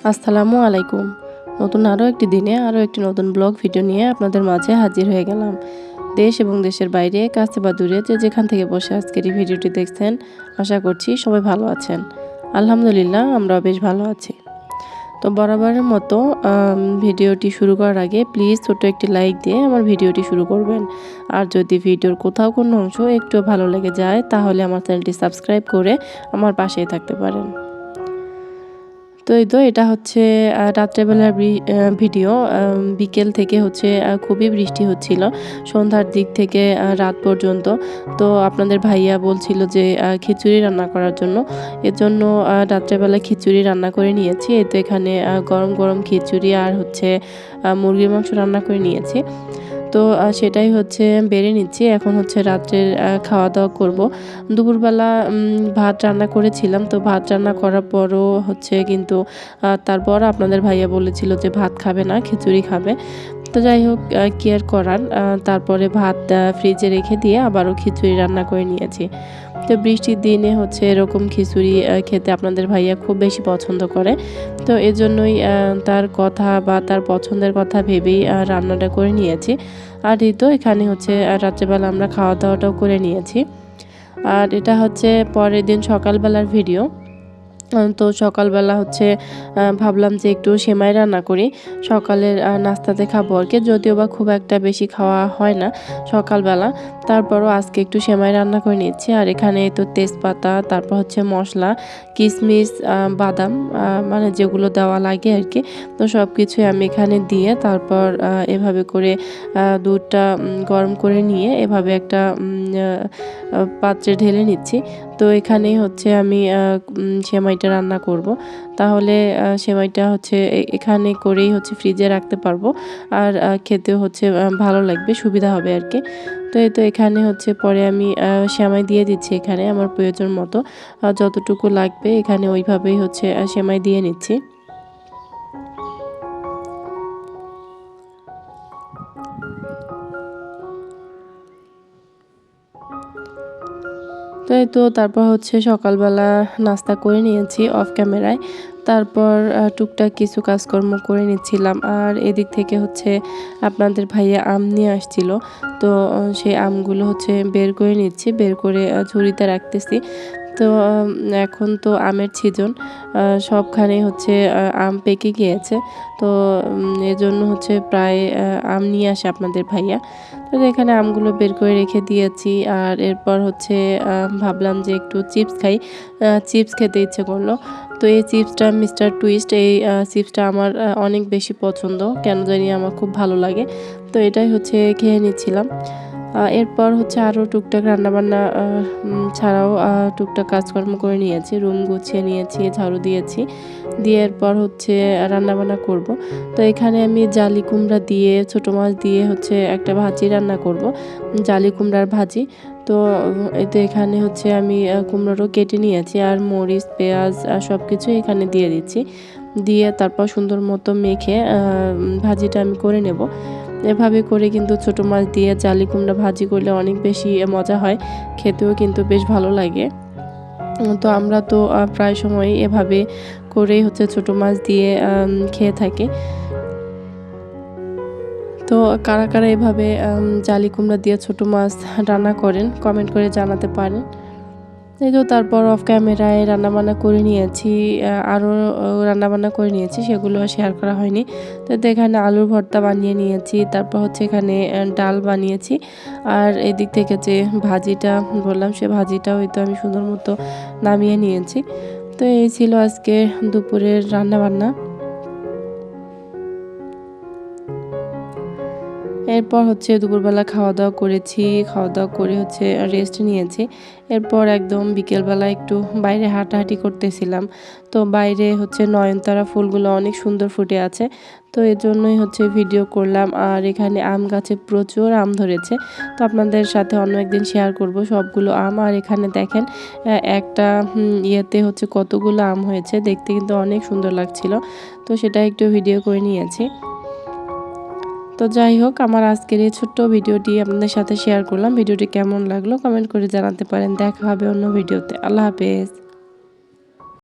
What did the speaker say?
আসসালামু আলাইকুম। নতুন আরও একটি দিনে আরও একটি নতুন ব্লগ ভিডিও নিয়ে আপনাদের মাঝে হাজির হয়ে গেলাম। দেশ এবং দেশের বাইরে, কাছে বা দূরে যে যেখান থেকে বসে আজকের এই ভিডিওটি দেখছেন, আশা করছি সবাই ভালো আছেন। আলহামদুলিল্লাহ, আমরাও বেশ ভালো আছি। তো বরাবরের মতো ভিডিওটি শুরু করার আগে প্লিজ ছোট্ট একটি লাইক দিয়ে আমার ভিডিওটি শুরু করবেন। আর যদি ভিডিওর কোথাও কোনো অংশ একটু ভালো লেগে যায়, তাহলে আমার চ্যানেলটি সাবস্ক্রাইব করে আমার পাশেই থাকতে পারেন। তো এটা হচ্ছে রাত্রেবেলার ভিডিও। বিকেল থেকে হচ্ছে খুবই বৃষ্টি হচ্ছিল সন্ধ্যার দিক থেকে রাত পর্যন্ত। তো আপনাদের ভাইয়া বলছিল যে খিচুড়ি রান্না করার জন্য। এর জন্য রাত্রেবেলা খিচুড়ি রান্না করে নিয়েছি। এই তো এখানে গরম গরম খিচুড়ি আর হচ্ছে মুরগির মাংস রান্না করে নিয়েছি। তো সেটাই হচ্ছে বেড়ে নিচ্ছি। এখন হচ্ছে রাত্রের খাওয়া-দাওয়া করব। দুপুরবেলা ভাত রান্না করেছিলাম। তো ভাত রান্না করার পরও হচ্ছে কিন্তু তারপর আপনাদের ভাইয়া বলেছিল যে ভাত খাবে না, খিচুড়ি খাবে। তো যাই হোক, কি আর করার। তারপরে ভাত ফ্রিজে রেখে দিয়ে আবারও খিচুড়ি রান্না করে নিয়েছি। তো বৃষ্টির দিনে হচ্ছে এরকম খিচুড়ি খেতে আপনাদের ভাইয়া খুব বেশি পছন্দ করে। তো এজন্যই তার কথা বা তার পছন্দের কথা ভেবেই রান্নাটা করে নিয়েছি। আর এই তো এখানে হচ্ছে রাত্রেবেলা আমরা খাওয়া-দাওয়াটাও করে নিয়েছি। আর এটা হচ্ছে পরের দিন সকালবেলার ভিডিও। তো সকালবেলা হচ্ছে ভাবলাম যে একটু সেমাই রান্না করি। সকালের নাস্তাতে খাবো আরকি। যদিও বা খুব একটা বেশি খাওয়া হয় না সকালবেলা। তারপরও আজকে একটু সেমাই রান্না করে নিচ্ছি। আর এখানে তো তেজপাতা, তারপর হচ্ছে মসলা, কিশমিশ, বাদাম, মানে যেগুলো দেওয়া লাগে আরকি। তো সবকিছুই আমি এখানে দিয়ে তারপর এভাবে করে দুধটা গরম করে নিয়ে এভাবে একটা পাত্রে ঢেলে নিচ্ছি। তো এখানেই হচ্ছে আমি সেমাইটা রান্না করব। তাহলে সেমাইটা হচ্ছে এখানে করেই হচ্ছে ফ্রিজে রাখতে পারবো। আর খেতেও হচ্ছে ভালো লাগবে, সুবিধা হবে আরকি। তো এই তো এখানে হচ্ছে পরে আমি সেমাই দিয়ে দিচ্ছি এখানে আমার প্রয়োজন মতো। যতটুকু লাগবে এখানে ওইভাবেই হচ্ছে সেমাই দিয়ে নিচ্ছি। তো এই তো তারপর হচ্ছে সকালবেলা নাস্তা করে নিয়েছি অফ ক্যামেরায়। তারপর টুকটাক কিছু কাজকর্ম করে নিচ্ছিলাম। আর এদিক থেকে হচ্ছে আপনাদের ভাইয়া আম নিয়ে আসছিল। তো সেই আমগুলো হচ্ছে বের করে নিচ্ছি। বের করে ঝুড়িতে রাখতেছি। তো এখন তো আমের সিজন। সবখানেই হচ্ছে আম পেকে গিয়েছে। তো এজন্য হচ্ছে প্রায় আম নিয়ে আসে আপনাদের ভাইয়া। তো এখানে আমগুলো বের করে রেখে দিয়েছি। আর এরপর হচ্ছে ভাবলাম যে একটু চিপস খাই। চিপস খেতে ইচ্ছে করলো। তো এই চিপসটা মিস্টার টুইস্ট, এই চিপসটা আমার অনেক বেশি পছন্দ। কেন জানি আমার খুব ভালো লাগে। তো এটাই হচ্ছে খেয়ে নিচ্ছিলাম। এরপর হচ্ছে আরও টুকটাক রান্নাবান্না ছাড়াও টুকটাক কাজকর্ম করে নিয়েছি। রুম গুছিয়ে নিয়েছি, ঝাড়ু দিয়েছি। দিয়ে এরপর হচ্ছে রান্নাবান্না করব। তো এখানে আমি জালি কুমড়া দিয়ে, ছোট মাছ দিয়ে হচ্ছে একটা ভাজি রান্না করব। জালি কুমড়ার ভাজি। তো এই তো এখানে হচ্ছে আমি কুমড়োটাও কেটে নিয়েছি। আর মরিচ, পেঁয়াজ সবকিছু এখানে দিয়ে দিচ্ছি। দিয়ে তারপর সুন্দর মতো মেখে ভাজিটা আমি করে নেব। এভাবে করে কিন্তু ছোট মাছ দিয়ে জালি কুমড়া ভাজি করলে অনেক বেশি মজা হয়। খেতেও কিন্তু বেশ ভালো লাগে। তো আমরা তো প্রায় সময়ই এভাবে করেই হচ্ছে ছোট মাছ দিয়ে খেয়ে থাকি। তো কারা, কারা এভাবে জালি কুমড়া দিয়ে ছোট মাছ রান্না করেন কমেন্ট করে জানাতে পারেন। এই তো তারপর অফ ক্যামেরায় রান্নাবান্না করে নিয়েছি। আরও রান্নাবান্না করে নিয়েছি, সেগুলো আর শেয়ার করা হয়নি। তো এখানে আলুর ভর্তা বানিয়ে নিয়েছি। তারপর হচ্ছে এখানে ডাল বানিয়েছি। আর এদিক থেকে যে ভাজিটা বললাম, সে ভাজিটাও এই তো আমি সুন্দর মতো নামিয়ে নিয়েছি। তো এই ছিল আজকে দুপুরের রান্নাবান্না। এরপর হচ্ছে দুপুরবেলা খাওয়া-দাওয়া করেছি। খাওয়া-দাওয়া করে হচ্ছে রেস্ট নিয়েছি। এরপর একদম বিকেলবেলা একটু বাইরে হাঁটাহাঁটি করতেছিলাম। তো বাইরে হচ্ছে নয়নতারা ফুলগুলো অনেক সুন্দর ফুটে আছে। তো এজন্যই হচ্ছে ভিডিও করলাম। আর এখানে আম গাছে প্রচুর আম ধরেছে। তো আপনাদের সাথে অন্য একদিন শেয়ার করব সবগুলো আম। আর এখানে দেখেন একটা ইয়েতে হচ্ছে কতগুলো আম হয়েছে। দেখতে কিন্তু অনেক সুন্দর লাগছিল। তো সেটা একটু ভিডিও করে নিয়েছি। তো যাই হোক, আমার আজকের এই ছোট্ট ভিডিওটি আপনাদের সাথে শেয়ার করলাম। ভিডিওটি কেমন লাগলো কমেন্ট করে জানাতে পারেন। দেখা হবে অন্য ভিডিওতে। আল্লাহ হাফেজ।